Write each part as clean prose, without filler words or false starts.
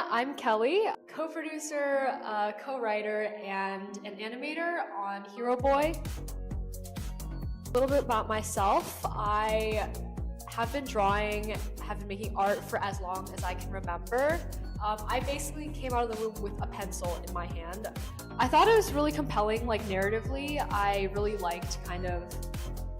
I'm Kelly, co-producer, co-writer, and an animator on Hero Boy. A little bit about myself. I have been drawing, have been making art for as long as I can remember. I basically came out of the womb with a pencil in my hand. I thought it was really compelling, like narratively. I really liked kind of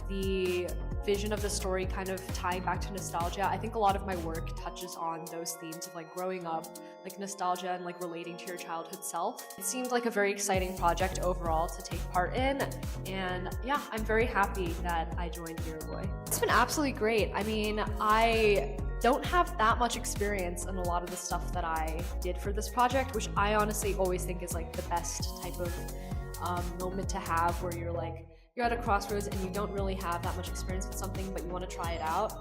the vision of the story kind of tying back to nostalgia. I think a lot of my work touches on those themes of like growing up, like nostalgia and like relating to your childhood self. It seemed like a very exciting project overall to take part in, and yeah, I'm very happy that I joined Hero Boy. It's been absolutely great. I mean, I don't have that much experience in a lot of the stuff that I did for this project, which I honestly always think is like the best type of moment to have, where you're at a crossroads and you don't really have that much experience with something, but you want to try it out.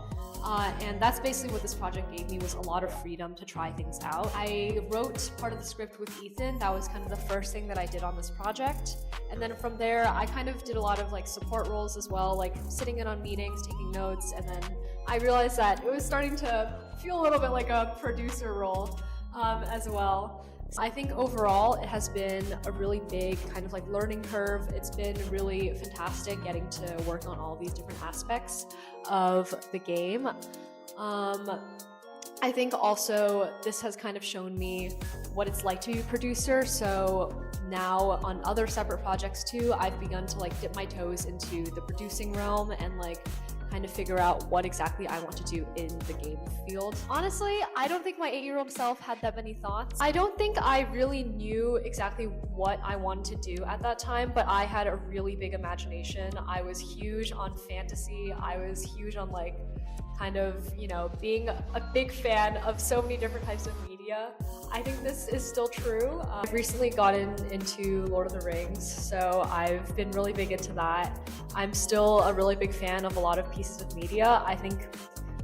And that's basically what this project gave me, was a lot of freedom to try things out. I wrote part of the script with Ethan. That was kind of the first thing that I did on this project. And then from there, I kind of did a lot of like support roles as well, like sitting in on meetings, taking notes. And then I realized that it was starting to feel a little bit like a producer role as well. I think overall it has been a really big kind of like learning curve. It's been really fantastic getting to work on all these different aspects of the game. I think also this has kind of shown me what it's like to be a producer. So now on other separate projects too, I've begun to like dip my toes into the producing realm and like kind of figure out what exactly I want to do in the game field. Honestly, I don't think my 8-year-old self had that many thoughts. I don't think I really knew exactly what I wanted to do at that time, but I had a really big imagination. I was huge on fantasy. I was huge on like kind of, you know, being a big fan of so many different types of media. I think this is still true. I've recently gotten into Lord of the Rings, so I've been really big into that. I'm still a really big fan of a lot of pieces of media. I think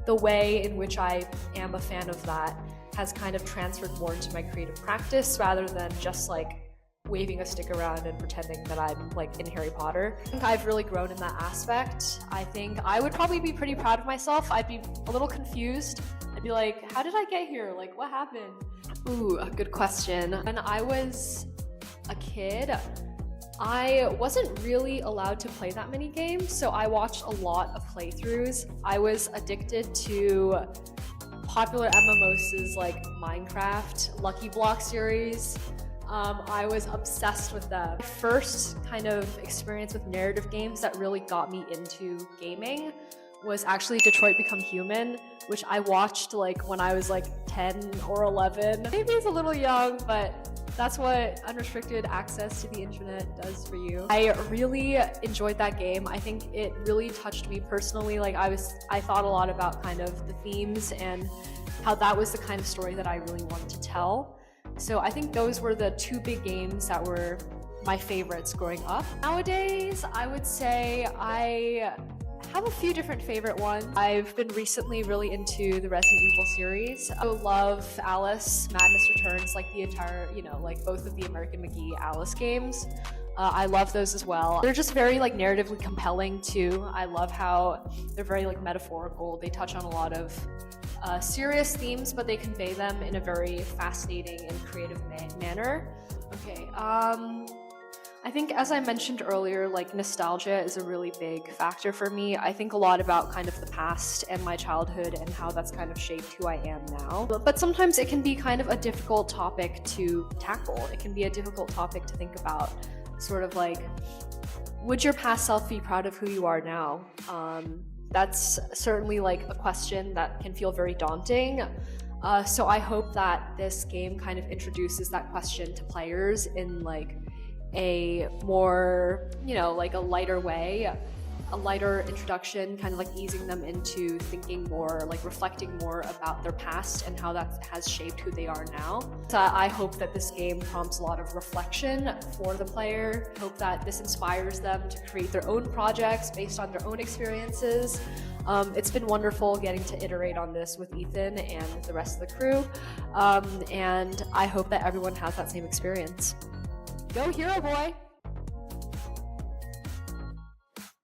the way in which I am a fan of that has kind of transferred more into my creative practice rather than just like waving a stick around and pretending that I'm like in Harry Potter. I think I've really grown in that aspect. I think I would probably be pretty proud of myself. I'd be a little confused. I'd be like, how did I get here? Like, what happened? Ooh, a good question. When I was a kid, I wasn't really allowed to play that many games, so I watched a lot of playthroughs. I was addicted to popular MMOs like Minecraft, Lucky Block series. I was obsessed with them. My first kind of experience with narrative games that really got me into gaming was actually Detroit Become Human, which I watched like when I was like 10 or 11. Maybe it's a little young, but that's what unrestricted access to the internet does for you. I really enjoyed that game. I think it really touched me personally. Like I thought a lot about kind of the themes and how that was the kind of story that I really wanted to tell. So I think those were the two big games that were my favorites growing up. Nowadays, I would say I have a few different favorite ones. I've been recently really into the Resident Evil series. I love Alice, Madness Returns, like the entire, you know, like both of the American McGee Alice games. I love those as well. They're just very like narratively compelling too. I love how they're very like metaphorical. They touch on a lot of serious themes, but they convey them in a very fascinating and creative manner. Okay, I think as I mentioned earlier, like nostalgia is a really big factor for me. I think a lot about kind of the past and my childhood and how that's kind of shaped who I am now. But sometimes it can be kind of a difficult topic to tackle. It can be a difficult topic to think about. Sort of like, would your past self be proud of who you are now? That's certainly like a question that can feel very daunting. So I hope that this game kind of introduces that question to players in like a more, you know, like a lighter way, a lighter introduction, kind of like easing them into thinking more, like reflecting more about their past and how that has shaped who they are now. So I hope that this game prompts a lot of reflection for the player. I hope that this inspires them to create their own projects based on their own experiences. It's been wonderful getting to iterate on this with Ethan and the rest of the crew. And I hope that everyone has that same experience. Go Hero Boy!